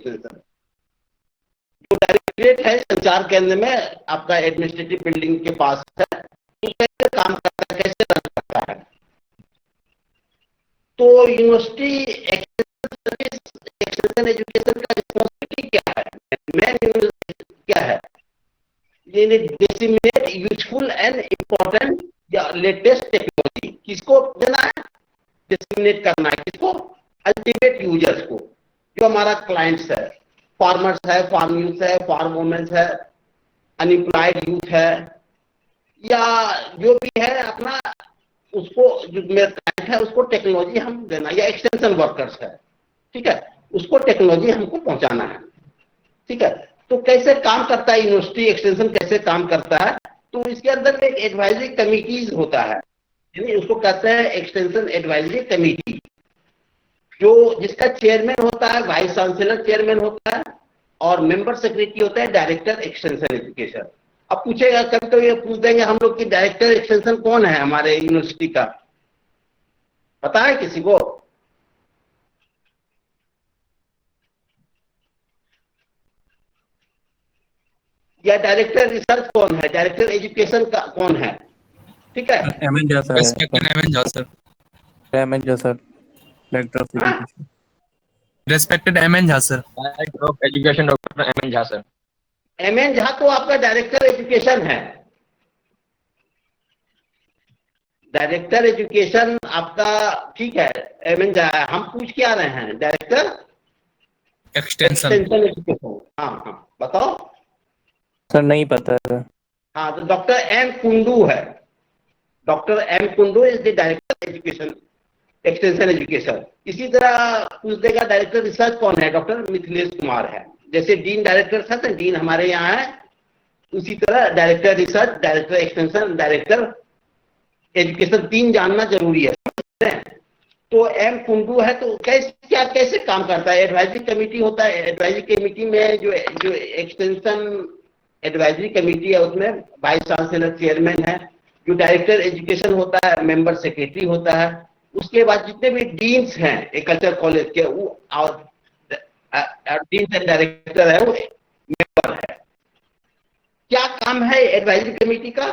Extension. जो directorate है संचार केंद्र में आपका एडमिनिस्ट्रेटिव बिल्डिंग के पास है, तो कैसे काम करता है, कैसे रन करता है। तो यूनिवर्सिटी एक्सटेंशन एजुकेशन का रिस्पॉन्सिबिलिटी क्या है, मेन क्या है, ये डिसेमिनेट यूजफुल एंड इम्पोर्टेंट या लेटेस्ट टेक्नोलॉजी किसको देना है, डिसेमिनेट करना है किसको, अल्टीमेट यूजर्स को, जो हमारा क्लाइंट्स है, फार्मर्स है, फार्म यूथ है, फार्म वुमेन्स है, अनएम्प्लॉयड यूथ है, या जो भी है अपना, उसको जो मेरा क्लाइंट है उसको टेक्नोलॉजी हम देना, या एक्सटेंशन वर्कर्स है, ठीक है, उसको टेक्नोलॉजी हमको पहुंचाना है, ठीक है। तो कैसे काम करता है यूनिवर्सिटी एक्सटेंशन, कैसे काम करता है, तो इसके अंदर एक एडवाइजरी कमिटीज होता है, यानी उसको कहते हैं एक्सटेंशन एडवाइजरी कमिटी, जो जिसका चेयरमैन होता है वाइस चांसलर चेयरमैन होता है, और मेंबर सेक्रेटरी होता है डायरेक्टर एक्सटेंशन एजुकेशन। अब पूछेगा कभी तो ये पूछ देंगे हम लोग कि डायरेक्टर एक्सटेंशन कौन है हमारे यूनिवर्सिटी का, पता है किसी को? या डायरेक्टर रिसर्च कौन है, डायरेक्टर एजुकेशन का कौन है, ठीक है। MN Jha sir, respected MN Jha sir, MN Jha sir, director of हाँ? Education. Respected MN Jha sir, director of education doctor MN Jha sir. MN Jha तो आपका डायरेक्टर एजुकेशन है, डायरेक्टर एजुकेशन आपका, ठीक है, एमएन झा। हम पूछ क्या रहे हैं, डायरेक्टर एक्सटेंशन। एजुकेशन, हाँ हाँ बताओ। सर नहीं पता है। हाँ, तो डॉक्टर एम कुंडू है, doctor M Kundu is the director education extension education. इसी तरह पूछ देगा डायरेक्टर रिसर्च कौन है, डॉक्टर मिथिलेश कुमार है। जैसे डीन डायरेक्टर था तो डीन हमारे यहाँ है, उसी तरह director research, director extension, director education, तीन जानना जरूरी है। तो एम कुंडू है, तो कैसे काम करता है, एडवाइजरी कमेटी होता है, एडवाइजरी कमेटी में जो एक्सटेंशन एडवाइजरी कमेटी है उसमें वाइस चांसलर चेयरमैन है, जो डायरेक्टर एजुकेशन होता है मेंबर सेक्रेटरी होता है, उसके बाद जितने भी डीन्स हैं एग्रीकल्चर कॉलेज के वो और डीन्स एंड डायरेक्टर है वो मेंबर है। क्या काम है एडवाइजरी कमेटी का,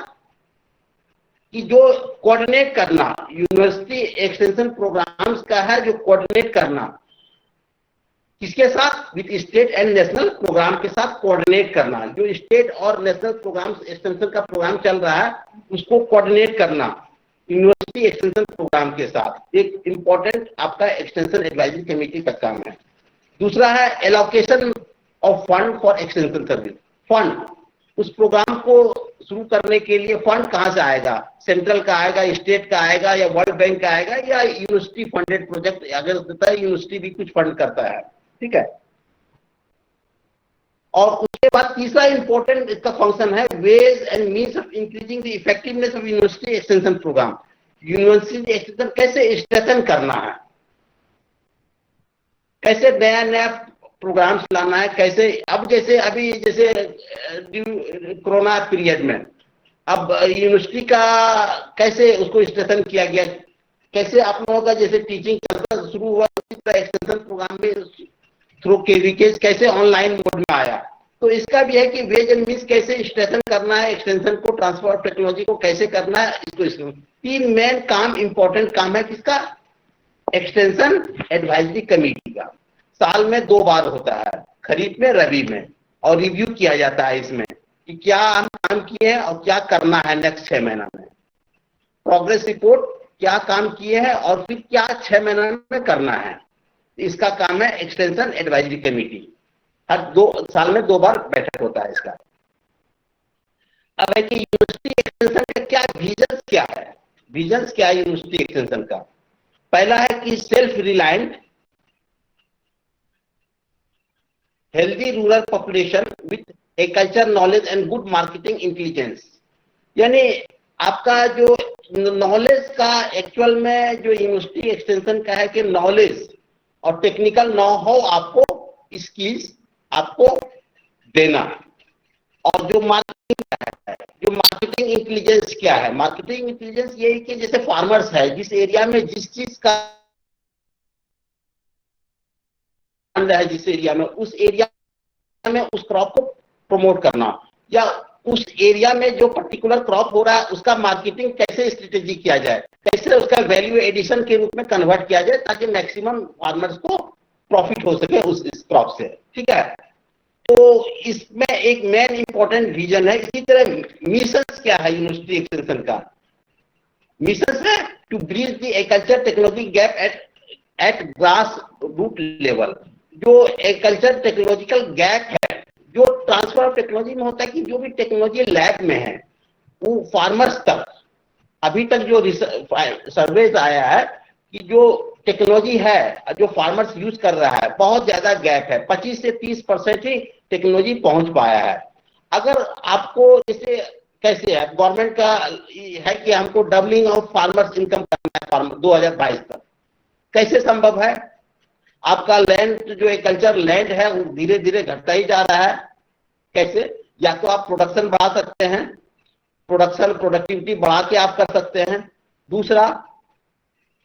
कि जो कोऑर्डिनेट करना, यूनिवर्सिटी एक्सटेंशन प्रोग्राम्स का है जो कोऑर्डिनेट करना, किसके साथ, with state and national programme के साथ कोऑर्डिनेट करना, जो स्टेट और नेशनल प्रोग्राम एक्सटेंशन का प्रोग्राम चल रहा है उसको कोऑर्डिनेट करना यूनिवर्सिटी एक्सटेंशन प्रोग्राम के साथ, एक इंपॉर्टेंट आपका एक्सटेंशन एडवाइजरी कमेटी का काम है। दूसरा है allocation of fund for extension service, fund, उस प्रोग्राम को शुरू करने के लिए फंड कहां से आएगा, सेंट्रल का आएगा, स्टेट का आएगा, या वर्ल्ड बैंक का आएगा, या यूनिवर्सिटी फंडेड प्रोजेक्ट अगर होता है यूनिवर्सिटी भी कुछ फंड करता है, ठीक है। और उसके बाद तीसरा इंपॉर्टेंट इसका फंक्शन है ways and means of increasing the effectiveness of university extension programme, university extension कैसे स्ट्रेंथन करना है, कैसे नया नया प्रोग्राम्स लाना है, कैसे, अब जैसे अभी जैसे कोरोना पीरियड में अब यूनिवर्सिटी का कैसे उसको स्ट्रेंथन किया गया, कैसे आप लोगों का जैसे टीचिंग शुरू हुआ उसी तरह एक्सटेंशन प्रोग्राम में थ्रू केवीकेज कैसे ऑनलाइन मोड में आया, तो इसका भी है कि वेज एंड मीन्स कैसे स्ट्रेंथन करना है, एक्सटेंशन को, ट्रांसफर टेक्नोलॉजी को कैसे करना है, इसको तीन मेन काम, इंपॉर्टेंट काम है किसका, एक्सटेंशन एडवाइजरी कमेटी का। साल में 2 बार होता है, खरीफ में, रबी में, और रिव्यू किया जाता है इसमें कि क्या हम काम किए हैं और क्या करना है नेक्स्ट 6 महीना में, प्रोग्रेस रिपोर्ट, क्या काम किए हैं और फिर क्या 6 महीना में करना है, इसका काम है एक्सटेंशन एडवाइजरी कमेटी। हर 2 साल में 2 बार बैठक होता है इसका। अब है कि यूनिवर्सिटी एक्सटेंशन का क्या विजन क्या है, विजन क्या है यूनिवर्सिटी एक्सटेंशन का। पहला है कि self reliant healthy rural population with agriculture knowledge and good marketing intelligence, यानी आपका जो नॉलेज का एक्चुअल में जो यूनिवर्सिटी एक्सटेंशन का है कि नॉलेज और टेक्निकल नो हाउ आपको, स्किल्स आपको देना, और जो मार्केटिंग है, जो मार्केटिंग इंटेलिजेंस क्या है, मार्केटिंग इंटेलिजेंस यही कि जैसे फार्मर्स है, जिस एरिया में जिस चीज का डिमांड है जिस एरिया में, उस एरिया में उस क्रॉप को प्रमोट करना, या उस एरिया में जो पर्टिकुलर क्रॉप हो रहा है उसका मार्केटिंग कैसे स्ट्रेटेजी किया जाए, कैसे उसका वैल्यू एडिशन के रूप में कन्वर्ट किया जाए ताकि मैक्सिमम फार्मर्स को प्रॉफिट हो सके उस क्रॉप से। ठीक है, तो इसमें एक मेन इंपॉर्टेंट रीजन है। इसी तरह मिशन क्या है यूनिवर्सिटी एक्सटेंशन का? मिशन है to bridge the agriculture technology gap at grass root level. जो एग्रीकल्चर टेक्नोलॉजिकल गैप है, जो ट्रांसफर ऑफ टेक्नोलॉजी में होता है कि जो भी टेक्नोलॉजी लैब में है वो फार्मर्स तक, अभी तक जो सर्वे आया है कि जो टेक्नोलॉजी है जो फार्मर्स यूज कर रहा है बहुत ज्यादा गैप है, 25 से 30% ही टेक्नोलॉजी पहुंच पाया है। अगर आपको इसे कैसे है, गवर्नमेंट का है कि हमको डबलिंग ऑफ फार्मर्स इनकम करना है फार्मर 2022 तक, कैसे संभव है? आपका लैंड जो एग्रीकल्चर लैंड है वो धीरे धीरे घटता ही जा रहा है। कैसे? या तो आप प्रोडक्शन बढ़ा सकते हैं, प्रोडक्टिविटी बढ़ा के आप कर सकते हैं। दूसरा,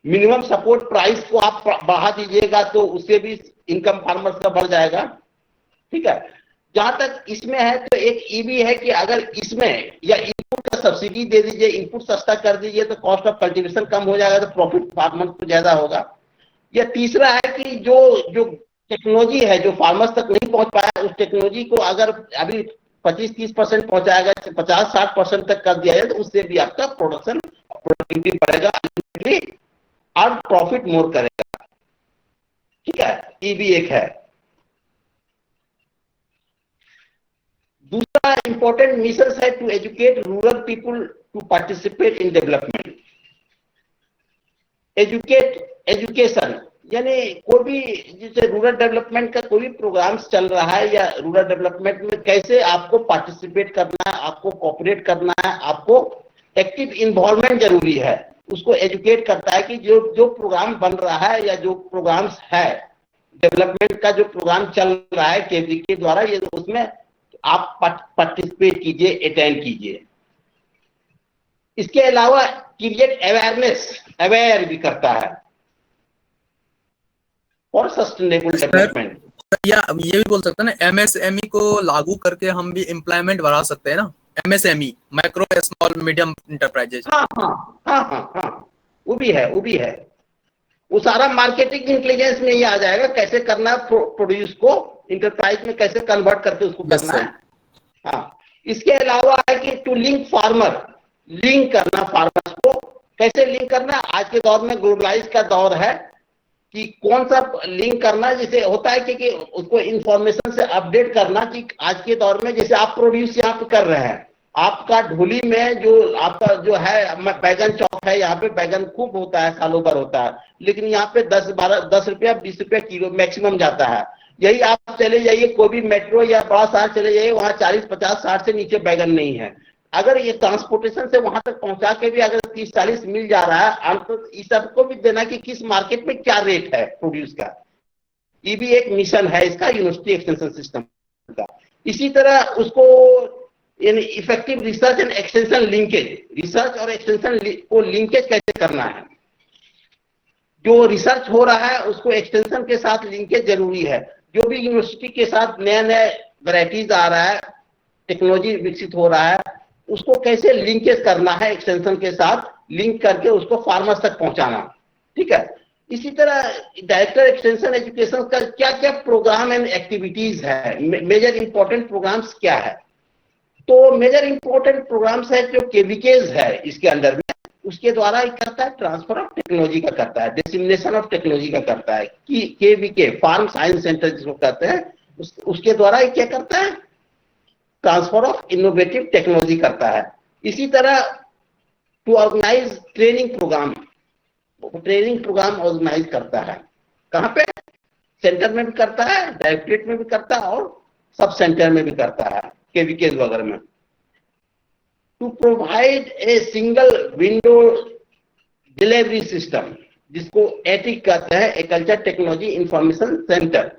मिनिमम सपोर्ट प्राइस को आप बढ़ा दीजिएगा तो उससे भी इनकम फार्मर्स का बढ़ जाएगा। ठीक है, जहां तक इसमें है तो एक ये भी है कि अगर इसमें या इनपुट का सब्सिडी दे दीजिए, इनपुट सस्ता कर दीजिए तो कॉस्ट ऑफ कल्टीवेशन कम हो जाएगा, तो प्रॉफिट फार्मर्स को ज्यादा होगा। या तीसरा है कि जो टेक्नोलॉजी है जो फार्मर्स तक नहीं पहुंच पाया, उस टेक्नोलॉजी को अगर अभी 25-30% पहुंचाएगा, 50-60% तक कर दिया जाए तो उससे भी आपका प्रोडक्टिविटी बढ़ेगा और प्रॉफिट मोर करेगा। ठीक है, ये भी एक है। दूसरा इंपॉर्टेंट मिशन है to educate rural people to participate in development. Education यानी कोई भी जैसे रूरल डेवलपमेंट का कोई भी प्रोग्राम्स चल रहा है या रूरल डेवलपमेंट में कैसे आपको पार्टिसिपेट करना है, आपको कोऑपरेट करना है, आपको एक्टिव इन्वॉल्वमेंट जरूरी है, उसको एजुकेट करता है कि जो प्रोग्राम बन रहा है या जो प्रोग्राम्स है डेवलपमेंट का जो प्रोग्राम चल रहा है केवी के द्वारा, ये उसमें आप पार्टिसिपेट कीजिए, अटेंड कीजिए। इसके अलावा क्रिएट अवेयर भी करता है और सस्टेनेबल डेवलपमेंट। या ये भी बोल सकते हैं ना, एमएसएमई को लागू करके हम भी एम्प्लॉयमेंट बढ़ा सकते हैं ना, MSME micro small medium enterprises. हाँ, वो भी है। वो सारा मार्केटिंग इंटेलिजेंस में ही आ जाएगा, कैसे करना प्रोड्यूस को इंटरप्राइज में कैसे कन्वर्ट करके उसको करना है। हाँ, इसके अलावा है कि टू लिंक करना फार्मर्स को, कैसे लिंक करना? आज के दौर में ग्लोबलाइज का दौर है कि कौन सा लिंक करना, जैसे होता है कि उसको इंफॉर्मेशन से अपडेट करना कि आज के दौर में जैसे आप प्रोड्यूस यहाँ पे कर रहे हैं, आपका ढोली में जो आपका जो है बैगन चौक है, यहाँ पे बैगन खूब होता है, सालों भर होता है, लेकिन यहाँ पे 10 रुपया 20 रुपया किलो मैक्सिमम जाता है। यही आप चले जाइए कोई भी मेट्रो या बड़ा शहर चले जाइए, वहाँ 40, 50, 60 से नीचे बैगन नहीं है। अगर ये ट्रांसपोर्टेशन से वहां तक पहुंचा के भी अगर 30-40 मिल जा रहा है, तो इस सबको भी देना कि किस मार्केट में क्या रेट है प्रोड्यूस का, ये भी एक मिशन है इसका यूनिवर्सिटी एक्सटेंशन सिस्टम का। इसी तरह उसको यानी effective research and extension linkage, research और एक्सटेंशन को लिंकेज कैसे करना है, जो रिसर्च हो रहा है उसको एक्सटेंशन के साथ लिंकेज जरूरी है। जो भी यूनिवर्सिटी के साथ नया वैरायटीज आ रहा है, टेक्नोलॉजी विकसित हो रहा है, उसको कैसे लिंकेज करना है, एक्सटेंशन के साथ लिंक करके उसको फार्मर्स तक पहुंचाना। ठीक है, इसी तरह डायरेक्टर एक्सटेंशन एजुकेशन का क्या क्या प्रोग्राम एंड एक्टिविटीज है, मेजर इंपॉर्टेंट प्रोग्राम्स क्या है? तो मेजर इंपॉर्टेंट प्रोग्राम्स है जो केवीकेज है इसके अंदर में, उसके द्वारा करता है ट्रांसफर ऑफ टेक्नोलॉजी का करता है, डिसेमिनेशन ऑफ टेक्नोलॉजी का करता है कि केवीके फार्म साइंस सेंटर जिसको कहते हैं, उसके द्वारा क्या करता है? ट्रांसफर ऑफ इनोवेटिव टेक्नोलॉजी करता है। इसी तरह to organise training programme organise करता है। कहां पे? सेंटर में भी करता है, डायरेक्टरेट में भी करता है और सब सेंटर में भी करता है, केवीकेज वगैरह में। To provide a single window delivery system, जिसको एटिक कहते हैं, एग्रीकल्चर टेक्नोलॉजी इंफॉर्मेशन सेंटर।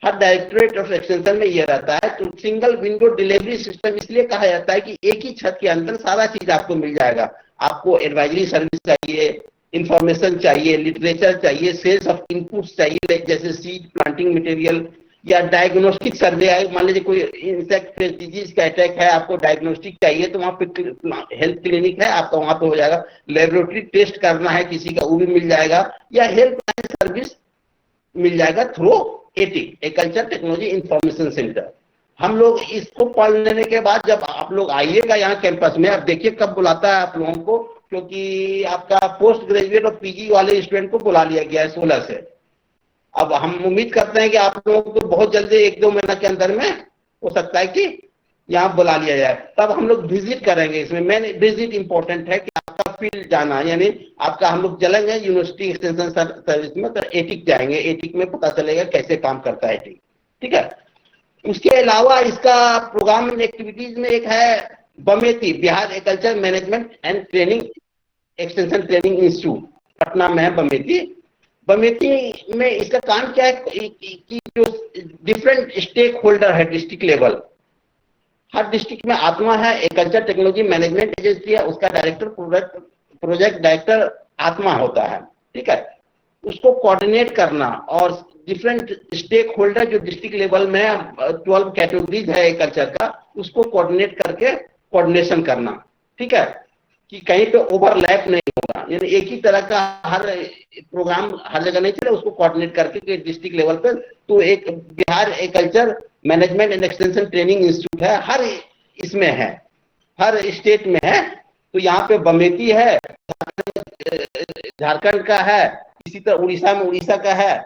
हर डायरेक्टरेट ऑफ एक्सटेंशन में यह रहता है। तो सिंगल विंडो डिलीवरी सिस्टम इसलिए कहा जाता है कि एक ही छत के अंदर सारा चीज आपको मिल जाएगा। आपको एडवाइजरी सर्विस चाहिए, इंफॉर्मेशन चाहिए, लिटरेचर चाहिए, सेल्स ऑफ इनपुट्स चाहिए, जैसे सीड, प्लांटिंग मटेरियल या डायग्नोस्टिक सर्वे है। मान लीजिए कोई इंसेक्ट डिजीज का अटैक है, आपको डायग्नोस्टिक चाहिए तो वहाँ पे हेल्थ क्लिनिक है आपका, वहाँ पे हो जाएगा। लेबोरेटरी टेस्ट करना है किसी का, वो भी मिल जाएगा। या हेल्प सर्विस मिल जाएगा through attic, agriculture technology information centre. हम लोग इसको पढ़ लेने के बाद जब आप लोग आइएगा यहाँ कैंपस में, अब देखिए कब बुलाता है आप लोगों को, क्योंकि आपका पोस्ट ग्रेजुएट और पीजी वाले स्टूडेंट को बुला लिया गया है 16 से। अब हम उम्मीद करते हैं कि आप लोगों को बहुत जल्दी 1-2 महीना के अंदर में हो सकता है कि यहाँ बुला लिया जाए, तब हम लोग विजिट करेंगे। इसमें मेन विजिट इंपॉर्टेंट है कि आपका फील्ड जाना, यानी आपका हम लोग चलेंगे यूनिवर्सिटी एक्सटेंशन सर्विस में, तो एटिक जाएंगे, एटिक में पता चलेगा कैसे काम करता है एटिक, ठीक है। उसके अलावा इसका प्रोग्राम एक्टिविटीज में एक है BAMETI, Bihar agriculture management and training extension training institute, Patna में है बमेती। बमेती में इसका काम क्या है कि जो डिफरेंट स्टेक होल्डर है डिस्ट्रिक्ट लेवल, हर डिस्ट्रिक्ट में आत्मा है, एग्रीकल्चर टेक्नोलॉजी मैनेजमेंट एजेंसी है, उसका डायरेक्टर प्रोजेक्ट डायरेक्टर आत्मा होता है, ठीक है। उसको कोऑर्डिनेट करना और डिफरेंट स्टेक होल्डर जो डिस्ट्रिक्ट लेवल में 12 कैटेगरीज है एग्रीकल्चर का, उसको कोऑर्डिनेट करके कोऑर्डिनेशन करना, ठीक है, कि कहीं पे ओवरलैप नहीं होगा, यानी एक ही तरह का हर प्रोग्राम हर जगह नहीं चले, उसको कोऑर्डिनेट करके डिस्ट्रिक्ट लेवल पे। तो एक Bihar agriculture management and extension training institute है, हर इसमें है, हर स्टेट में है। तो यहाँ पे बमेती है, झारखंड का है, इसी तरह उड़ीसा में उड़ीसा का है।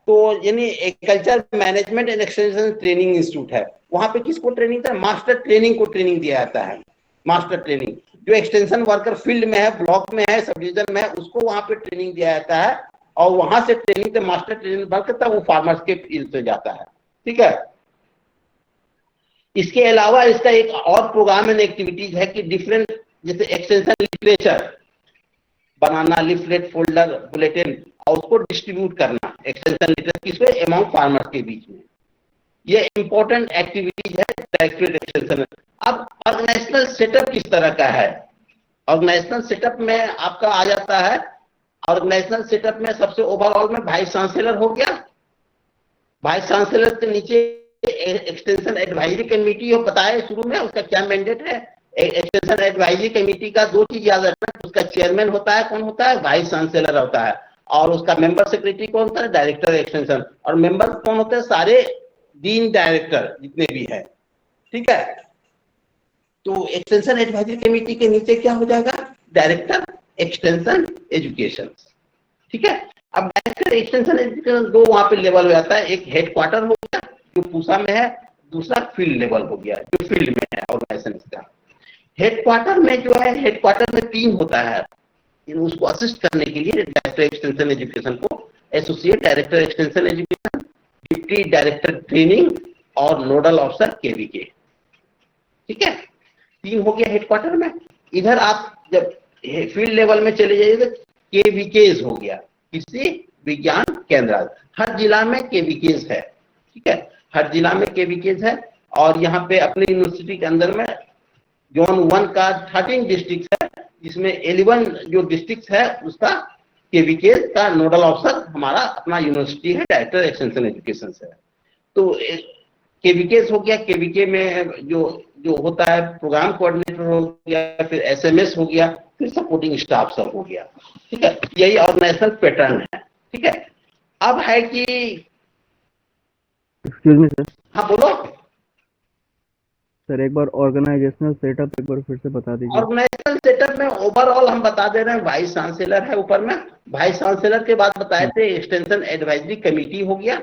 तो यानी agriculture management and extension training institute है। वहां पे किसको ट्रेनिंग था? मास्टर ट्रेनिंग को ट्रेनिंग दिया जाता है। मास्टर ट्रेनिंग जो एक्सटेंशन वर्कर फील्ड में है, ब्लॉक में है, सब डिवीजन में है, उसको वहां पे ट्रेनिंग दिया जाता है और वहां से ट्रेनिंग से मास्टर ट्रेनिंग वर्कर तक वो फार्मर्स के फील्ड से जाता है, ठीक है। इसके अलावा इसका एक और प्रोग्राम एंड एक्टिविटीज है कि डिफरेंट, जैसे एक्सटेंशन लिटरेचर बनाना, लिफलेट, फोल्डर, बुलेटिन, और उसको डिस्ट्रीब्यूट करना, एक्सटेंशन लिटरेचर किसको? अमंग फार्मर्स के बीच में। ये इंपॉर्टेंट एक्टिविटीज है डायरेक्टरेट एक्सटेंशन। अब ऑर्गेनाइजेशनल सेटअप किस तरह का है? ऑर्गेनाइजेशनल सेटअप में आपका आ जाता है, ऑर्गेनाइजेशनल सेटअप में सबसे ओवरऑल में वाइस चांसलर हो गया, वाइस चांसलर के नीचे एक्सटेंशन एडवाइजरी कमेटी हो, बताया शुरू में उसका क्या मैंडेट है। एक्सटेंशन एडवाइजरी कमेटी का 2 चीज याद रखना, उसका चेयरमैन होता है, कौन होता है? वाइस चांसलर होता है, और उसका मेंबर सेक्रेटरी कौन होता है? Director extension. और मेंबर कौन होते हैं? सारे डीन डायरेक्टर जितने भी है, ठीक है। तो एक्सटेंशन एडवाइजरी कमेटी के नीचे क्या हो जाएगा? डायरेक्टर एक्सटेंशन एजुकेशन, ठीक है। अब डायरेक्टर एक्सटेंशन एजुकेशन 2 वहां पे लेवल हो जाता है, एक हेडक्वार्टर हो गया जो पूसा में है, दूसरा फील्ड लेवल हो गया जो फील्ड में है ऑर्गेनाइजेशन का। हेडक्वार्टर में जो है, हेडक्वार्टर में टीम होता है, उसको असिस्ट करने के लिए डायरेक्टर एक्सटेंशन एजुकेशन को, associate director extension education, deputy director training और नोडल ऑफिसर केवीके, ठीक है। 3 हो गया हेडक्वार्टर में। इधर आप जब फील्ड लेवल में चले जाइए तो केवीकेज हो गया, किसी विज्ञान केंद्र, हर जिला में केवीकेज है, ठीक है, हर जिला में केवीकेज है। और यहाँ पे अपने यूनिवर्सिटी के अंदर में जोन 1 का 13 डिस्ट्रिक्ट है, जिसमें 11 जो डिस्ट्रिक्ट है उसका केवीकेज का नोडल ऑफिसर हमारा अपना यूनिवर्सिटी है, डायरेक्टर एक्सटेंशन एजुकेशन से। तो केवीकेज हो गया, केवीके में जो होता है प्रोग्राम कोऑर्डिनेटर हो गया, फिर एसएमएस हो गया, फिर सपोर्टिंग स्टाफ सब हो गया, ठीक है। यही ऑर्गेनाइजेशनल पैटर्न है, ठीक है। अब है कि एक्सक्यूज मी सर। हाँ बोलो सर, एक बार ऑर्गेनाइजेशनल सेटअप एक बार फिर से बता दीजिए। ऑर्गेनाइजेशनल सेटअप में ओवरऑल हम बता दे रहे हैं, वाइस चांसलर है ऊपर में, वाइस चांसलर के बाद बताए थे एक्सटेंशन एडवाइजरी कमेटी हो गया,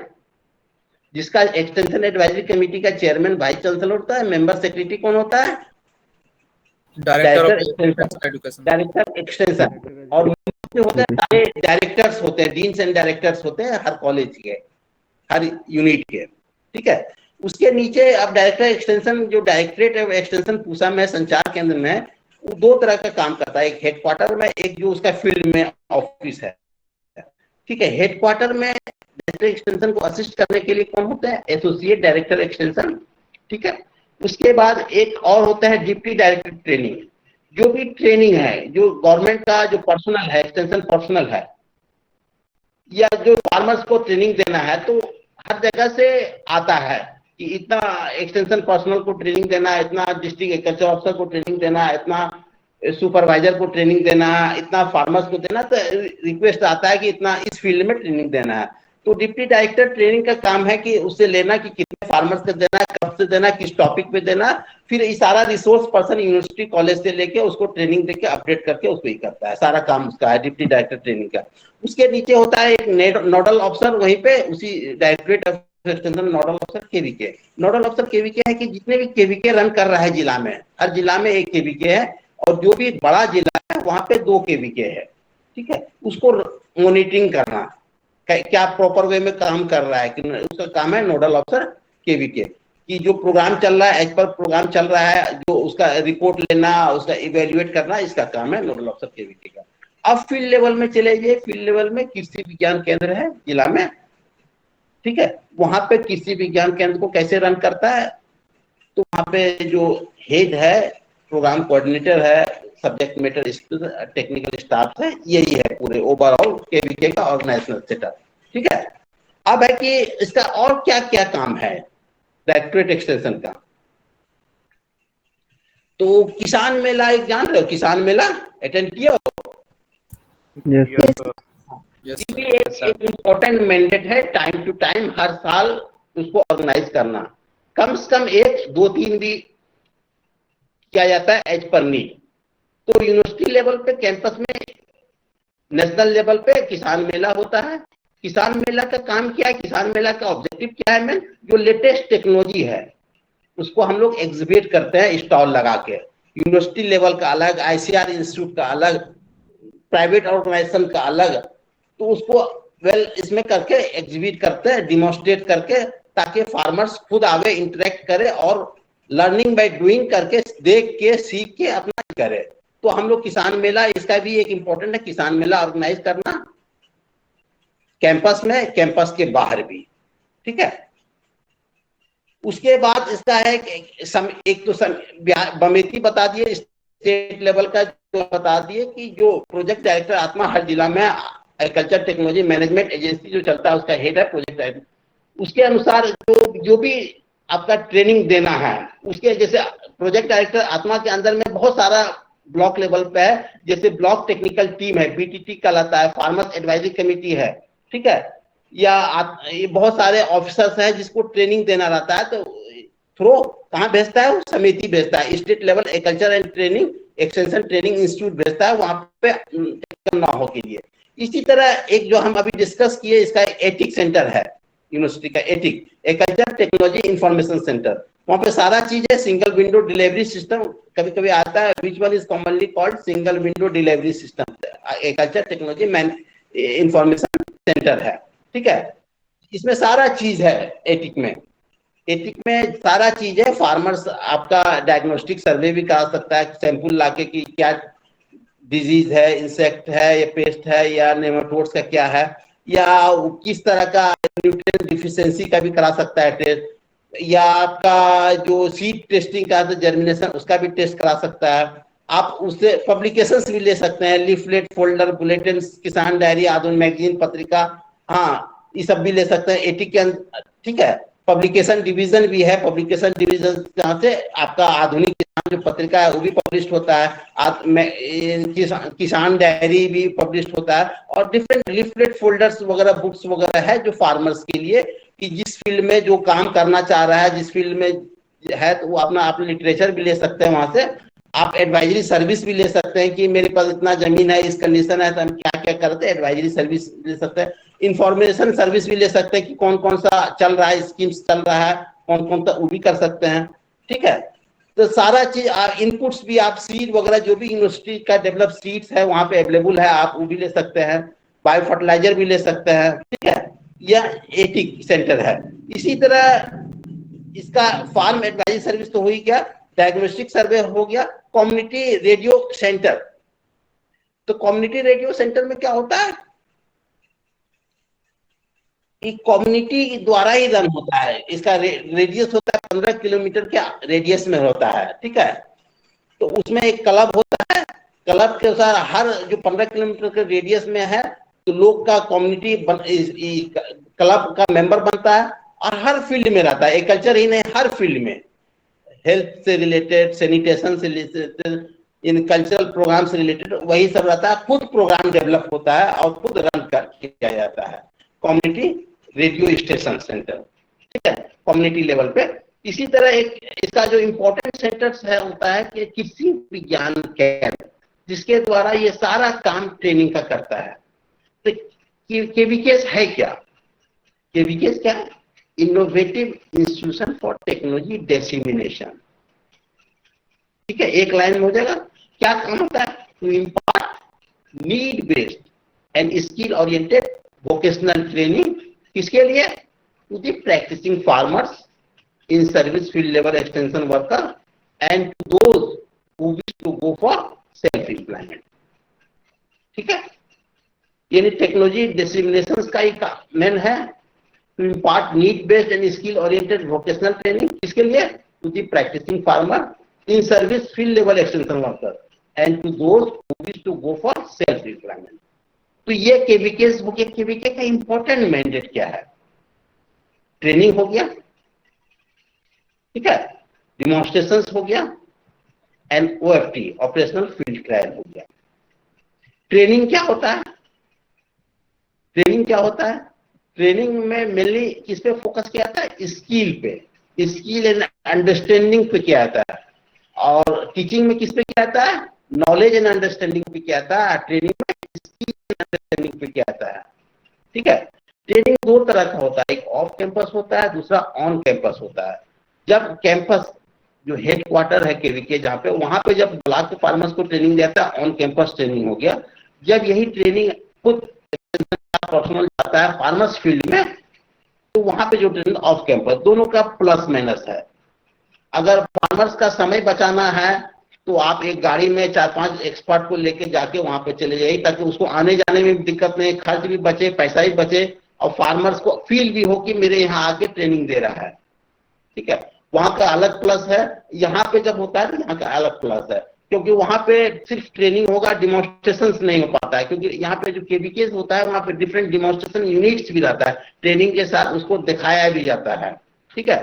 जिसका एक्सटेंशन एडवाइजरी कमेटी का चेयरमैन वाइस चांसलर होता है। मेंबर सेक्रेटरी कौन होता है? Director extension. और होते हैं सारे डायरेक्टर्स होते हैं, डीन्स एंड डायरेक्टर्स होते हैं हर कॉलेज के, हर यूनिट के, ठीक है। उसके नीचे अब डायरेक्टर एक्सटेंशन, जो डायरेक्टरेट एक्सटेंशन पूसा में संचार केंद्र में, वो 2 तरह का काम करता है, एक हेडक्वार्टर में, एक जो उसका फील्ड में ऑफिस है, ठीक है। हेडक्वार्टर में डायरेक्टर एक्सटेंशन को असिस्ट करने के लिए कौन होते हैं? एसोसिएट डायरेक्टर एक्सटेंशन, ठीक है। उसके बाद एक और होता है डिप्टी डायरेक्टर ट्रेनिंग। जो भी ट्रेनिंग है, जो गवर्नमेंट का जो पर्सनल है, एक्सटेंशन पर्सनल है, या जो फार्मर्स को ट्रेनिंग देना है, तो हर जगह से आता है कि इतना एक्सटेंशन पर्सनल को ट्रेनिंग देना, इतना डिस्ट्रिक्ट एग्रीकल्चर ऑफिसर को ट्रेनिंग देना, इतना सुपरवाइजर को ट्रेनिंग देना, इतना फार्मर्स को देना, तो रिक्वेस्ट आता है कि इतना इस फील्ड में ट्रेनिंग देना है। तो डिप्टी डायरेक्टर ट्रेनिंग का काम है कि उससे लेना कि कितने फार्मर्स को देना है, कब से देना, किस टॉपिक पे देना, फिर ये सारा रिसोर्स पर्सन यूनिवर्सिटी कॉलेज से लेके उसको ट्रेनिंग देके अपडेट करके उसको ही करता है, सारा काम उसका है डिप्टी डायरेक्टर ट्रेनिंग का। उसके नीचे होता है एक नोडल ऑफिसर, वहीं पे उसी directorate extension nodal officer KVK. Nodal officer KVK है कि जितने भी केवीके रन कर रहा है जिला में, हर जिला में एक केवीके है, और जो भी बड़ा जिला है वहां पे 2 केवीके है, ठीक है। उसको मॉनिटरिंग करना, क्या प्रॉपर वे में काम कर रहा है कि उसका काम है नोडल ऑफिसर केवीके, कि जो प्रोग्राम चल रहा है, एज पर प्रोग्राम चल रहा है, जो उसका रिपोर्ट लेना, उसका इवेल्युएट करना, इसका काम है नोडल ऑफिसर केवीके का। अब फील्ड लेवल में चले जाइए, फील्ड लेवल में कृषि विज्ञान केंद्र है जिला में, ठीक है। वहां पे कृषि विज्ञान केंद्र को कैसे रन करता है, तो वहां पे जो हेड है, प्रोग्राम कोऑर्डिनेटर है, सब्जेक्ट मैटर टेक्निकल स्टाफ है, यही है पूरे ओवरऑल केवीके का ऑर्गेनाइजेशनल सेटअप, ठीक है। अब है कि इसका और क्या क्या काम है डायरेक्टरेट एक्सटेंशन का। तो किसान मेला एक जान रहे हो, किसान मेला अटेंड किया हो? यस Yes, ये भी sir. एक इम्पोर्टेंट मैंडेट है, टाइम टू टाइम हर साल उसको ऑर्गेनाइज करना, कम से कम 1, 2, 3 भी किया जाता है एज पर नीड। तो यूनिवर्सिटी लेवल पे, कैंपस में, नेशनल लेवल पे किसान मेला होता है। किसान मेला का काम क्या है, किसान मेला का ऑब्जेक्टिव क्या है, जो लेटेस्ट टेक्नोलॉजी है उसको हम लोग एग्जिबिट करते हैं स्टॉल लगा के। यूनिवर्सिटी लेवल का अलग, आईसीआर इंस्टीट्यूट का अलग, प्राइवेट ऑर्गेनाइजेशन का अलग, तो उसको इसमें करके एग्जिबिट करते हैं, डिमोन्स्ट्रेट करके, ताकि फार्मर्स खुद आगे इंटरेक्ट करे और लर्निंग बाय डूइंग करके, देख के, सीख के अपना करे। तो हम लोग किसान मेला, इसका भी एक इम्पोर्टेंट है, किसान मेला ऑर्गेनाइज करना कैंपस में, कैंपस के बाहर भी, ठीक है। उसके बाद इसका है एक तो बमेती बता दिए, स्टेट लेवल का जो बता दिए कि जो प्रोजेक्ट डायरेक्टर आत्मा हर जिला में एग्रीकल्चर टेक्नोलॉजी मैनेजमेंट एजेंसी जो चलता है उसका हेड है प्रोजेक्ट डायरेक्टर। उसके अनुसार जो भी आपका ट्रेनिंग देना है, उसके जैसे प्रोजेक्ट डायरेक्टर आत्मा के अंदर में बहुत सारा ब्लॉक लेवल पे है, जैसे ब्लॉक टेक्निकल टीम है, बीटीटी कहलाता है, फार्मर्स एडवाइजरी कमेटी है, ठीक है, या ये बहुत सारे ऑफिसर्स हैं जिसको ट्रेनिंग देना रहता है। तो थ्रो कहाँ भेजता है, समिति भेजता है, state level agriculture and training extension training institute भेजता है वहां पे करना हो के लिए। इसी तरह एक जो हम अभी डिस्कस किए, इसका एटिक सेंटर है यूनिवर्सिटी का, attic agriculture technology information centre, वहां पे सारा चीज है। सिंगल विंडो डिलीवरी सिस्टम कभी कभी आता है, which one is commonly called single window delivery system, agriculture technology information centre है, ठीक है। इसमें सारा चीज है एटिक में। एटिक में सारा चीज है, फार्मर्स आपका डायग्नोस्टिक सर्वे भी करा सकता है, सैंपल लाके कि क्या डिजीज है, इंसेक्ट है या पेस्ट है या नेमाटोड्स का क्या है, या किस तरह का न्यूट्रिएंट डिफिशियंसी का भी करा सकता है टेस्ट, या आपका जो सीड टेस्टिंग का जर्मिनेशन उसका भी टेस्ट करा सकता है। आप उससे पब्लिकेशंस भी ले सकते हैं, लीफलेट, फोल्डर, बुलेटिन, किसान डायरी, आधुनिक मैगजीन, पत्रिका, हाँ ये सब भी ले सकते हैं एटिक के अंदर, ठीक है। पब्लिकेशन डिवीजन भी है, पब्लिकेशन डिवीजन जहाँ से आपका आधुनिक किसान जो पत्रिका है वो भी पब्लिश होता है, किसान डायरी भी पब्लिश होता है, और डिफरेंट लीफलेट, फोल्डर्स वगैरह, बुक्स वगैरह है जो फार्मर्स के लिए, कि जिस फील्ड में जो काम करना चाह रहा है, जिस फील्ड में है, तो वो आप लिटरेचर भी ले सकते हैं वहां से। आप एडवाइजरी सर्विस भी ले सकते हैं कि मेरे पास इतना जमीन है, इस कंडीशन है, तो हम क्या क्या करते हैं, एडवाइजरी सर्विस ले सकते हैं। इंफॉर्मेशन सर्विस भी ले सकते हैं कि कौन कौन सा चल रहा है, स्कीम्स चल रहा है, कौन कौन सा, वो भी कर सकते हैं, ठीक है। तो सारा चीज इनपुट्स भी, आप सीड वगैरह जो भी यूनिवर्सिटी का डेवलप सीड्स है वहां पे अवेलेबल है, आप वो भी ले सकते हैं, बायो फर्टिलाइजर भी ले सकते हैं, ठीक है। यह एटिक सेंटर है। इसी तरह इसका फार्म एडवाइजरी सर्विस तो हो ही गया, डायग्नोस्टिक सर्वे हो गया, कम्युनिटी रेडियो सेंटर। तो कम्युनिटी रेडियो सेंटर में क्या होता है, कम्युनिटी द्वारा ही रन होता है, इसका रेडियस होता है 15 किलोमीटर के रेडियस में होता है, ठीक है। तो उसमें एक क्लब होता है, क्लब के अनुसार हर जो 15 किलोमीटर के रेडियस में है तो लोग का कम्युनिटी क्लब का मेंबर बनता है और हर फील्ड में रहता है, एग्रीकल्चर ही नहीं हर फील्ड में, हेल्थ से रिलेटेड, सैनिटेशन से रिलेटेड, इन कल्चरल प्रोग्राम से रिलेटेड वही सब रहता है। खुद प्रोग्राम डेवलप होता है और खुद रन किया जाता है, कम्युनिटी रेडियो स्टेशन सेंटर, ठीक है, कम्युनिटी लेवल पे। इसी तरह एक इसका जो इम्पोर्टेंट सेंटर्स है होता है कि कृषि विज्ञान केंद्र, जिसके द्वारा ये सारा काम ट्रेनिंग का करता है। तो केवीकेएस है क्या? केवीकेएस क्या है? Innovative institution for technology dissemination, ठीक है, एक लाइन में हो जाएगा। क्या काम होता है? To impart need based and skill oriented vocational training, किसके लिए? To the practising farmers, in service field labour extension worker and to those who wish to go for self employment, ठीक है। यानी टेक्नोलॉजी डिसेमिनेशन का ही main है, to impart need based and skill oriented vocational training, किसके लिए? To the practising farmer, in service field level extension worker and to those who wish to go for self employment. तो ये केवीकेएस हो गया। KVK का important mandate क्या है? Training हो गया, ठीक है, डिमॉन्स्ट्रेशन हो गया एंड ओएफटी ऑपरेशनल फील्ड ट्रायल हो गया। ट्रेनिंग क्या होता है? ट्रेनिंग क्या होता है? ट्रेनिंग में मेनली किस पे फोकस किया जाता है? स्किल पे, स्किल एंड अंडरस्टैंडिंग पे किया जाता है। और टीचिंग में किस पे किया जाता है? नॉलेज एंड अंडरस्टैंडिंग पे किया जाता है। ट्रेनिंग में स्किल एंड अंडरस्टैंडिंग पे किया जाता है, ठीक है। ट्रेनिंग दो तरह का होता है, एक ऑफ कैंपस होता है, दूसरा ऑन कैंपस होता है। जब कैंपस जो हेड क्वार्टर है केवीके जहाँ पे, वहां पे जब ब्लॉक के फार्मर्स को ट्रेनिंग देता है, ऑन कैंपस ट्रेनिंग हो गया। जब यही ट्रेनिंग खुद पर्सनल जाता है फार्मर्स फील्ड में, तो वहां पे जो ट्रेनिंग ऑफ कैंपस, दोनों का प्लस माइनस है। अगर फार्मर्स का समय बचाना है तो आप एक गाड़ी में 4-5 एक्सपर्ट को लेके जाके वहां पे चले जाइए, ताकि उसको आने जाने में दिक्कत नहीं, खर्च भी बचे, पैसा भी बचे, और फार्मर्स को फील भी हो कि मेरे यहाँ आके ट्रेनिंग दे रहा है, ठीक है। वहां का अलग प्लस है, यहाँ पे जब होता है तो यहाँ का अलग प्लस है, क्योंकि वहां पे सिर्फ ट्रेनिंग होगा, डिमॉन्स्ट्रेशन नहीं हो पाता है, क्योंकि यहाँ पे जो केवीकेएस होता है वहां पे डिफरेंट डिमॉन्स्ट्रेशन यूनिट्स भी रहता है, ट्रेनिंग के साथ उसको दिखाया भी जाता है, ठीक है।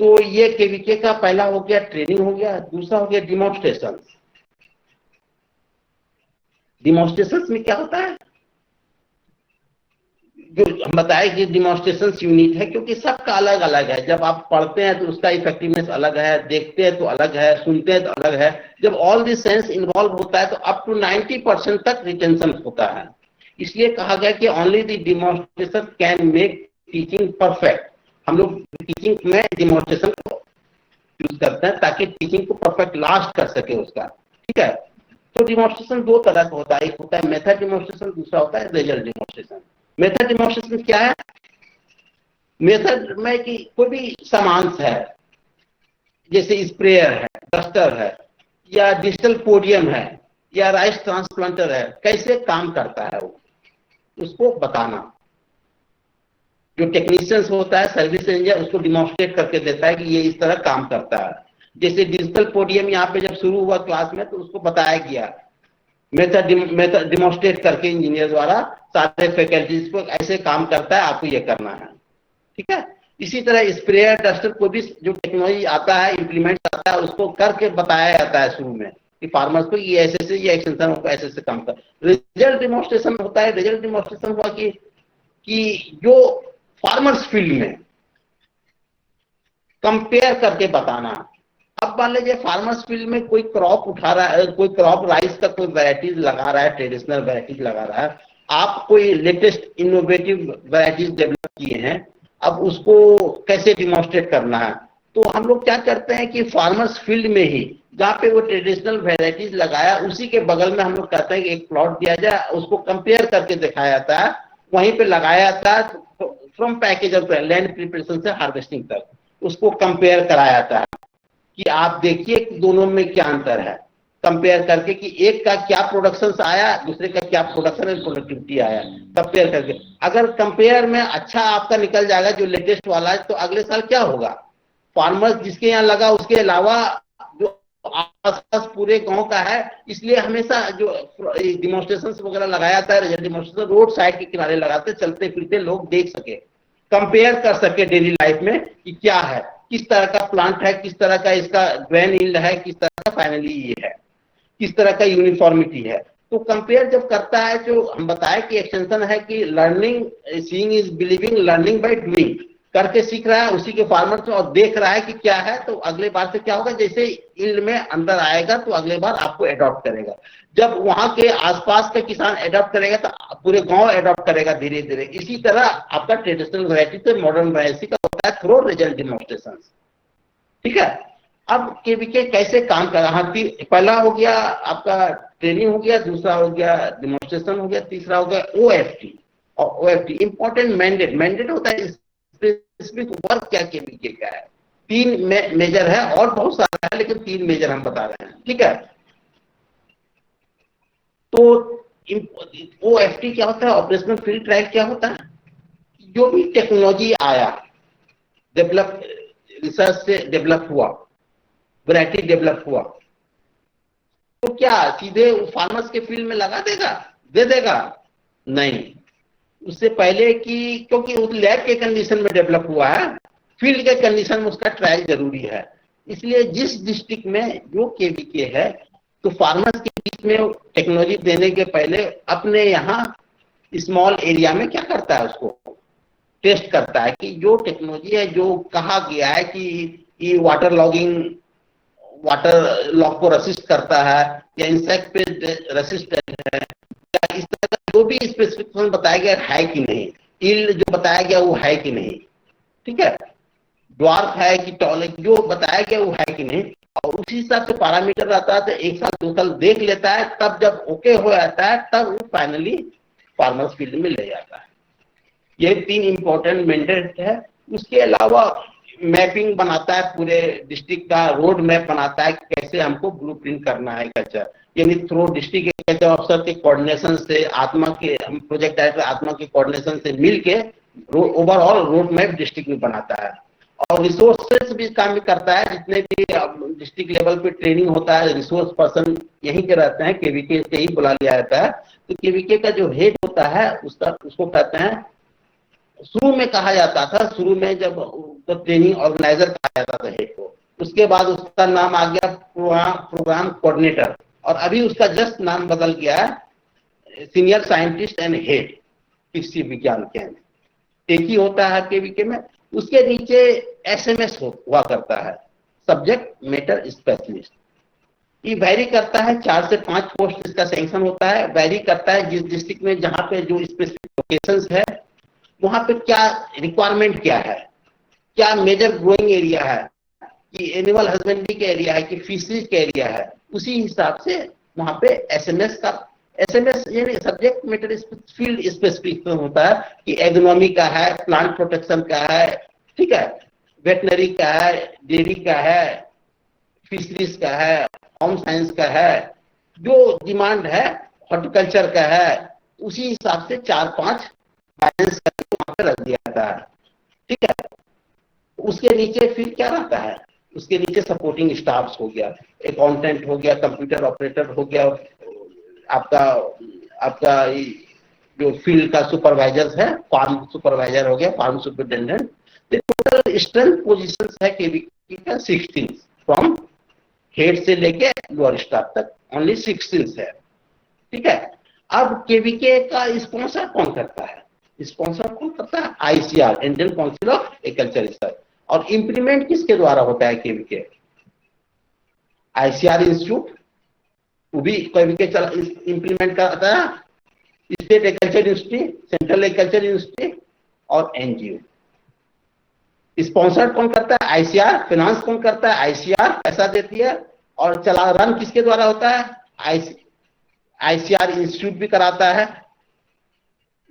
तो ये केवीके का पहला हो गया, ट्रेनिंग हो गया। दूसरा हो गया डिमॉन्स्ट्रेशन। डिमॉन्स्ट्रेशन में क्या होता है? जो हम बताए कि डिमॉन्स्ट्रेशन यूनिट है, क्योंकि सबका अलग अलग है। जब आप पढ़ते हैं तो उसका इफेक्टिवनेस अलग है, देखते हैं तो अलग है, सुनते हैं तो अलग है। जब ऑल दिस सेंस इन्वॉल्व होता है तो अप टू 90% तक रिटेंशन होता है। इसलिए कहा गया कि only the demonstration can make teaching perfect. हम लोग टीचिंग में डिमॉन्स्ट्रेशन को यूज करते हैं ताकि टीचिंग को परफेक्ट लास्ट कर सके उसका, ठीक है। तो डिमॉन्स्ट्रेशन दो तरह का होता है, एक होता है मेथड डिमॉन्स्ट्रेशन, दूसरा होता है रिजल्ट डिमॉन्स्ट्रेशन। मेथड डिमॉन्स्ट्रेशन क्या है? मेथड में कि कोई भी सामान है, जैसे स्प्रेयर है, डस्टर है, या डिजिटल पोडियम है, या राइस ट्रांसप्लांटर है, कैसे काम करता है वो, उसको बताना। जो टेक्नीशियंस होता है, सर्विस इंजीनियर, उसको डिमॉन्स्ट्रेट करके देता है कि ये इस तरह काम करता है। जैसे डिजिटल पोडियम यहाँ पे जब शुरू हुआ क्लास में, तो उसको बताया गया मेथड डिमॉन्स्ट्रेट करके इंजीनियर द्वारा सारे फैकल्टीज को, ऐसे काम करता है, आपको ये करना है, ठीक है। इसी तरह स्प्रेयर डस्टर को भी जो टेक्नोलॉजी आता है, इंप्लीमेंट आता है, उसको करके बताया जाता है शुरू में कि फार्मर्स को ये ऐसे से ये एक्सटेंशन होगा, ऐसे से काम कर। रिजल्ट डिमॉन्स्ट्रेशन होता है। रिजल्ट डिमॉन्स्ट्रेशन हुआ कि जो फार्मर्स फील्ड में कंपेयर करके बताना। अब मान लीजिए फार्मर्स फील्ड में कोई क्रॉप उठा रहा है, कोई क्रॉप राइस का कोई वैरायटीज लगा रहा है, ट्रेडिशनल वैरायटीज लगा रहा है, आप कोई लेटेस्ट इनोवेटिव वैरायटीज डेवलप किए हैं, अब उसको कैसे डिमॉन्स्ट्रेट करना है। तो हम लोग क्या करते हैं कि फार्मर्स फील्ड में ही जहाँ पे वो ट्रेडिशनल वैरायटीज लगाया, उसी के बगल में हम लोग कहते हैं कि एक प्लॉट दिया जाए, उसको कंपेयर करके दिखाया जाता है, वहीं पे लगाया जाता है, from package of land preparation से हार्वेस्टिंग तक उसको कंपेयर कराया जाता है कि आप देखिए कि दोनों में क्या अंतर है, कंपेयर करके कि एक का क्या प्रोडक्शन आया, दूसरे का क्या प्रोडक्शन एंड प्रोडक्टिविटी आया, कंपेयर करके। अगर कंपेयर में अच्छा आपका निकल जाएगा जो लेटेस्ट वाला है, तो अगले साल क्या होगा, फार्मर्स जिसके यहाँ लगा उसके अलावा जो आसपास पूरे गांव का है, इसलिए हमेशा जो डिमोन्स्ट्रेशन वगैरह लगाया था, डिमोन्स्ट्रेशन रोड साइड के किनारे लगाते, चलते फिरते लोग देख सके, कंपेयर कर सके डेली लाइफ में कि क्या है, किस तरह का प्लांट है, किस तरह का इसका ग्रेन यील्ड है, किस तरह का फाइनली ये है, किस तरह का यूनिफॉर्मिटी है। तो कंपेयर जब करता है, जो हम बताए कि एक्सटेंशन है कि learning, seeing is believing, learning by doing, करके सीख रहा है उसी के फार्मर से और देख रहा है कि क्या है, तो अगले बार से क्या होगा, जैसे यील्ड में अंदर आएगा तो अगले बार आपको अडॉप्ट करेगा। जब वहां के आसपास के किसान अडॉप्ट करेगा तो पूरे गांव अडॉप्ट करेगा धीरे धीरे। इसी तरह आपका ट्रेडिशनल वैरायटी से मॉडर्न वैरायटी का होता है थ्रू रिजल्ट डिमोन्स्ट्रेशन। ठीक है, अब केवीके कैसे काम कर रहा है, पहला हो गया आपका ट्रेनिंग हो गया, दूसरा हो गया डिमोन्स्ट्रेशन हो गया, तीसरा हो गया ओएफटी। और ओएफटी इंपॉर्टेंट मैंडेट होता है, स्पेसिफिक वर्क क्या केवीके का है। 3 मेजर है और बहुत सारा है, लेकिन 3 मेजर हम बता रहे हैं। ठीक है, तो ओएफटी क्या होता है, ऑपरेशनल फील्ड ट्रायल क्या होता है, जो भी टेक्नोलॉजी आया, डेवलप, रिसर्च से डेवलप हुआ, वैरायटी डेवलप हुआ, तो क्या सीधे फार्मर्स के फील्ड में लगा देगा, दे देगा? नहीं, उससे पहले कि, क्योंकि उस लैब के कंडीशन में डेवलप हुआ है, फील्ड के कंडीशन में उसका ट्रायल जरूरी है। इसलिए जिस डिस्ट्रिक्ट में जो केवीके है, तो फार्मर्स के बीच में टेक्नोलॉजी देने के पहले अपने यहाँ स्मॉल एरिया में क्या करता है, उसको टेस्ट करता है कि जो टेक्नोलॉजी है, जो कहा गया है कि ये वाटर लॉग को रेसिस्ट करता है या इंसेक्ट पे रेसिस्टेंट है, या इस तरह का जो भी स्पेसिफिकेशन बताया गया है कि नहीं, यील्ड जो बताया गया वो है कि नहीं, ठीक है, ड्वार्फ है कि टॉल, जो बताया गया वो है कि नहीं, और उसी हिसाब से पैरामीटर रहता है। तो 1 साल 2 साल देख लेता है, तब जब ओके हो जाता है तब वो फाइनली फार्मर्स फील्ड में ले जाता है। ये 3 इंपॉर्टेंट मैंडेट है। उसके अलावा मैपिंग बनाता है, पूरे डिस्ट्रिक्ट का रोड मैप बनाता है, कैसे हमको ब्लूप्रिंट करना है कल्चर, यानी थ्रू डिस्ट्रिक्ट एग्रीकल्चर ऑफिसर के कोऑर्डिनेशन से, आत्मा के प्रोजेक्ट डायरेक्टर आत्मा के कोऑर्डिनेशन से मिलके ओवरऑल रोड मैप डिस्ट्रिक्ट में बनाता है। और रिसोर्सेस भी काम भी करता है, जितने भी डिस्ट्रिक्ट लेवल पे ट्रेनिंग होता है, रिसोर्स पर्सन यहीं के रहते हैं, केवीके से ही बुला लिया जाता है। तो केवीके का जो हेड होता है उसको कहते हैं, शुरू में कहा जाता था, शुरू में जब तो ट्रेनिंग ऑर्गेनाइजर कहा जाता था हेड को, उसके बाद उसका नाम आ गया प्रोग्राम कोऑर्डिनेटर, और अभी उसका जस्ट नाम बदल गया है सीनियर साइंटिस्ट एंड हेड कृषि विज्ञान केंद्र, एक ही होता है केवीके में। उसके नीचे एसएमएस हुआ करता है, सब्जेक्ट मैटर स्पेशलिस्ट। ये वैरी करता है, 4 से 5 पोस्ट इसका सैंक्शन होता है, वैरी करता है जिस डिस्ट्रिक्ट में जहाँ पे जो स्पेसिफिक लोकेशंस है वहां पे क्या रिक्वायरमेंट क्या है, क्या मेजर ग्रोइंग एरिया है, कि एनिमल हस्बेंड्री का एरिया है कि फिशरीज का एरिया है, उसी हिसाब से वहां पे एसएमएस यानी सब्जेक्ट मैटर फील्ड स्पेसिफिक होता है, कि एग्रोनॉमी का है, प्लांट प्रोटेक्शन का है, ठीक है, वेटनरी का है, डेयरी का है, फिशरीज का है, होम साइंस का है, जो डिमांड है हॉर्टिकल्चर का है, उसी हिसाब से 4-5 बैलेंस करके वहां पे रख दिया जाता है। ठीक है, उसके नीचे फिर क्या रहता है, उसके नीचे सपोर्टिंग स्टाफ्स हो गया, अकाउंटेंट हो गया, कंप्यूटर ऑपरेटर हो गया, आपका जो फील्ड का सुपरवाइजर है, फार्म सुपरवाइजर हो गया, farm superintendent. Total strength positions है केवीके का 16, फ्रॉम हेड से लेके लोअर स्टाफ तक ओनली 16 है। ठीक है, अब केवीके का स्पॉन्सर कौन करता है, ICR, Indian council of agriculture research. और इंप्लीमेंट किसके द्वारा होता है केवीके, आईसीआर इंस्टीट्यूट, वो भी केवीके इंप्लीमेंट करता है, state agriculture university, central agriculture university और एनजीओ। स्पॉन्सर कौन करता है, आईसीआर, फाइनेंस कौन करता है, आईसीआर पैसा देती है, और चला रन किसके द्वारा होता है, आईसीआर इंस्टीट्यूट भी कराता है,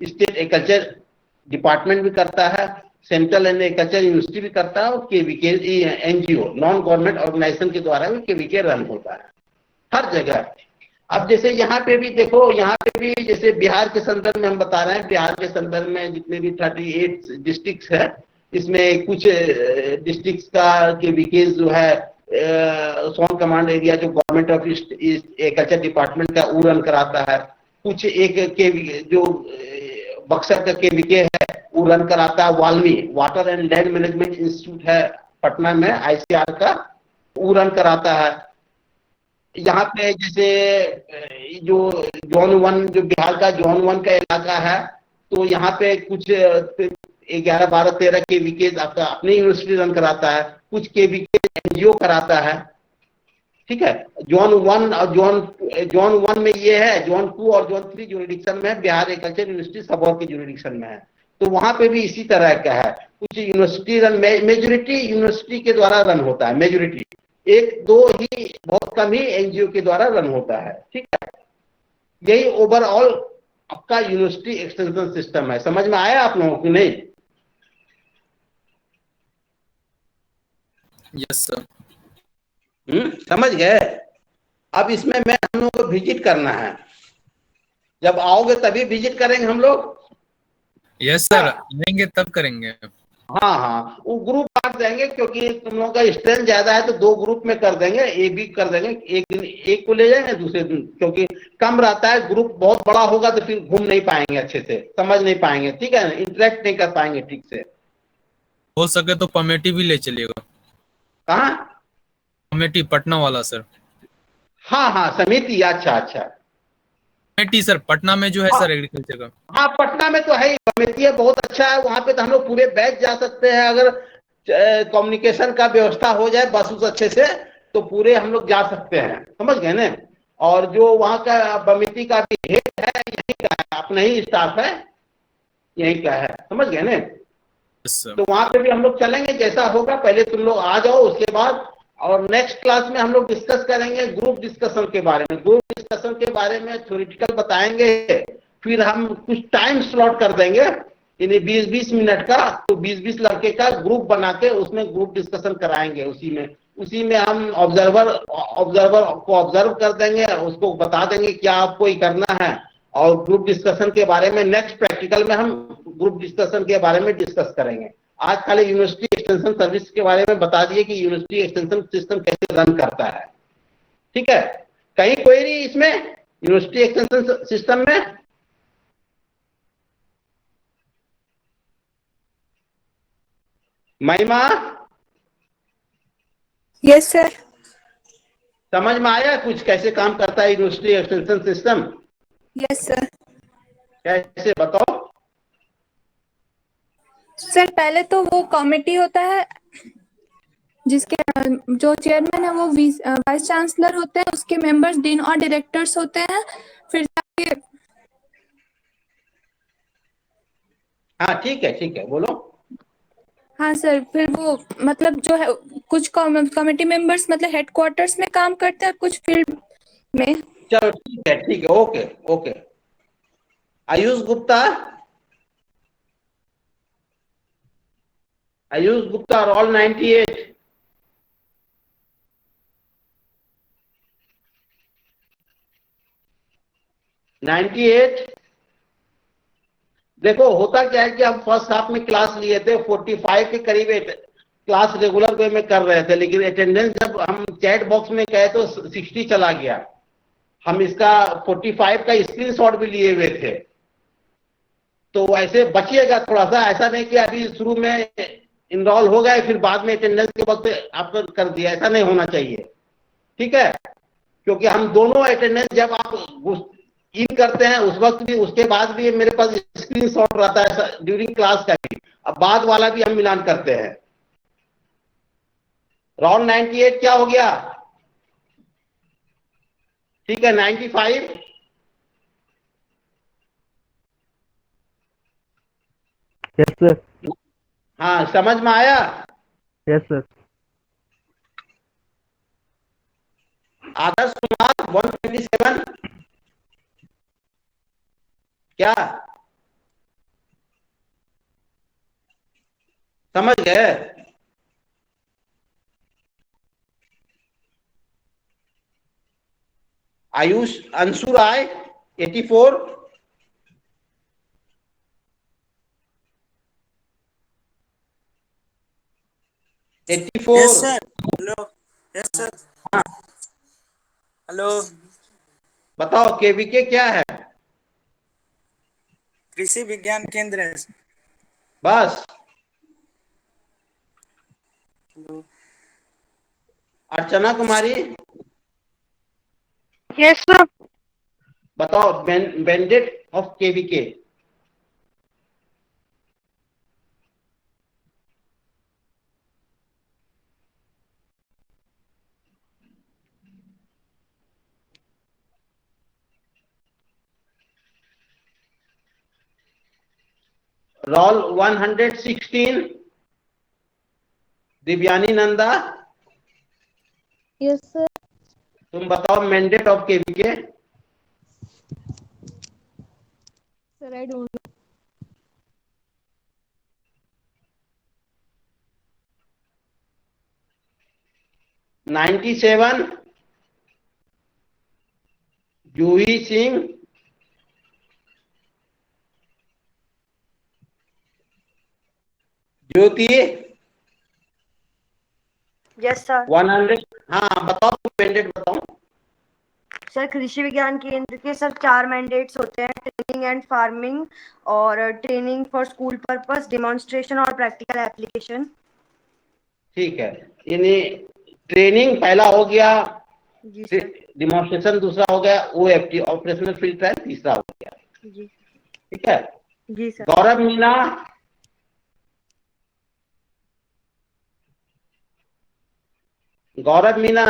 स्टेट एग्रीकल्चर डिपार्टमेंट भी करता है, सेंट्रल एंड एग्रीकल्चर यूनिवर्सिटी भी करता है, और KVK NGO non government organisation के द्वारा भी केवीके रन होता है हर जगह। अब जैसे यहाँ पे भी देखो, यहाँ पे भी जैसे बिहार के संदर्भ में हम बता रहे हैं, बिहार के संदर्भ में जितने भी 38 डिस्ट्रिक्ट है, इसमें कुछ डिस्ट्रिक्ट का केवीके जो है सोन कमांड एरिया जो government of east agriculture department का वो रन कराता है। कुछ एक के जो बक्सर का केवीके है वो रन कराता है। WALMI water and land management institute है पटना में, आईसीआर का, वो रन कराता है। यहाँ पे जैसे जो जोन 1 जो बिहार का जोन 1 का इलाका है, तो यहाँ पे कुछ 11, 12, 13 केवीके आपका अपनी यूनिवर्सिटी रन कराता है। कुछ केवीके एनजीओ कराता है। ठीक है, जोन 1 और जोन 1 में ये है, जोन 2 और जोन 3 जुरिडिक्शन में बिहार एग्रीकल्चर यूनिवर्सिटी सबौर के जुरिडिक्शन में है। तो वहां पे भी इसी तरह का है। कुछ यूनिवर्सिटी रन, मेजोरिटी यूनिवर्सिटी के द्वारा रन होता है, मेजोरिटी, 1-2 ही, बहुत कम ही एनजीओ के द्वारा रन होता है। ठीक है, यही ओवरऑल आपका यूनिवर्सिटी एक्सटेंशन सिस्टम है। समझ में आया आप लोगों को नहीं? Yes sir. समझ गए? अब इसमें मैं हम लोगों को विजिट करना है। जब आओगे तभी विजिट करेंगे हम लोग। यस सर, आएंगे तब करेंगे। हाँ हाँ, वो ग्रुप बांट देंगे, क्योंकि तुम लोगों का स्ट्रेंथ ज्यादा है तो 2 ग्रुप में कर देंगे। एक भी कर देंगे, एक दिन एक को ले जाएंगे, दूसरे दिन, क्योंकि कम रहता है, ग्रुप बहुत बड़ा होगा तो फिर घूम नहीं पाएंगे अच्छे से, समझ नहीं पाएंगे। ठीक है, इंटरेक्ट नहीं कर पाएंगे ठीक से। हो सके तो कमेटी भी ले चलिएगा। कहाँ? कमेटी पटना वाला सर। हाँ हाँ, समिति, अच्छा अच्छा। कमेटी सर पटना में जो है हाँ। सर एग्रीकल्चर का। हाँ, पटना में तो है ही, कमेटी है, बहुत अच्छा है। वहां पे तो हम लोग पूरे बैच जा सकते हैं, अगर कम्युनिकेशन का व्यवस्था हो जाए बस उस अच्छे से, तो पूरे हम लोग जा सकते हैं। समझ गए ना? और जो वहाँ का कमेटी का भी हेड है, यही का है, अपना ही स्टाफ है, यही का है। समझ गए ना? Yes sir. तो वहां पे भी हम लोग चलेंगे, जैसा होगा। पहले तुम लोग आ जाओ, उसके बाद और नेक्स्ट क्लास में हम लोग डिस्कस करेंगे ग्रुप डिस्कशन के बारे में। ग्रुप डिस्कशन के बारे में थ्योरेटिकल बताएंगे, फिर हम कुछ टाइम स्लॉट कर देंगे, यानी 20-20 मिनट का। तो 20-20 लड़के का ग्रुप बना के उसमें ग्रुप डिस्कशन कराएंगे। उसी में हम ऑब्जर्वर को ऑब्जर्व कर देंगे, उसको बता देंगे क्या आपको ही करना है। और ग्रुप डिस्कशन के बारे में नेक्स्ट प्रैक्टिकल में हम ग्रुप डिस्कशन के बारे में डिस्कस करेंगे। आज खाली यूनिवर्सिटी एक्सटेंशन सर्विस के बारे में बता दिए कि यूनिवर्सिटी एक्सटेंशन सिस्टम कैसे रन करता है। ठीक है, कहीं क्वेरी इसमें यूनिवर्सिटी एक्सटेंशन सिस्टम में? महिमा, यस सर। समझ में आया कुछ कैसे काम करता है university extension system? Yes sir. कैसे बताओ? सर पहले तो वो कमेटी होता है जिसके जो चेयरमैन है वो वाइस चांसलर होते हैं, उसके मेंबर्स डीन और डायरेक्टर्स होते हैं। फिर जाके हाँ ठीक है, बोलो। हाँ सर, फिर वो मतलब जो है कुछ कमेटी मेंबर्स मतलब हेडक्वार्टर्स में काम करते हैं, कुछ फील्ड में। चलो ठीक है, okay okay. Ayush Gupta, roll 98। देखो होता क्या है कि हम फर्स्ट हाफ में क्लास लिए थे, 45 के करीब क्लास रेगुलर वे में कर रहे थे, लेकिन अटेंडेंस जब हम चैट बॉक्स में गए तो 60 चला गया। हम इसका 45 का स्क्रीनशॉट भी लिए हुए थे। तो ऐसे बचिएगा थोड़ा सा, ऐसा नहीं कि अभी शुरू में इनरोल हो गए फिर बाद में अटेंडेंस के वक्त आपको कर दिया, ऐसा नहीं होना चाहिए। ठीक है, क्योंकि हम दोनों अटेंडेंस जब आप इन करते हैं उस वक्त भी, उसके बाद भी मेरे पास स्क्रीनशॉट रहता है ड्यूरिंग क्लास का भी, अब बाद वाला भी हम मिलान करते हैं। राउंड 98 क्या हो गया? ठीक है, 95। Yes sir. हाँ, समझ में आया? Yes sir. आदर्श कुमार 127 क्या समझ गए? Ayush Anshu Rai 84। Yes, sir. Hello. Yes sir. हाँ हेलो। बताओ केवीके क्या है? कृषि विज्ञान केंद्र है। बस। Hello. Archana Kumari yes sir. बताओ mandate of KVK. Roll 116 Divyani Nanda. Yes sir. तुम बताओ mandate of KVK. Sir I don't 97 Juhi Singh. Jyoti yes sir. 100। हाँ बताओ तुम मैंडेट बताओ। सर कृषि विज्ञान केंद्र के सर 4 मैंडेट्स होते हैं, ट्रेनिंग एंड फार्मिंग और training for school purpose, demonstration और प्रैक्टिकल एप्लीकेशन। ठीक है, यानी ट्रेनिंग पहला हो गया, जी सर। डिमॉन्स्ट्रेशन दूसरा हो गया, ओएफटी ऑपरेशनल फील्ड ट्रायल तीसरा हो गया। जी ठीक है। जी सर। गौरव मीना। गौरव मीना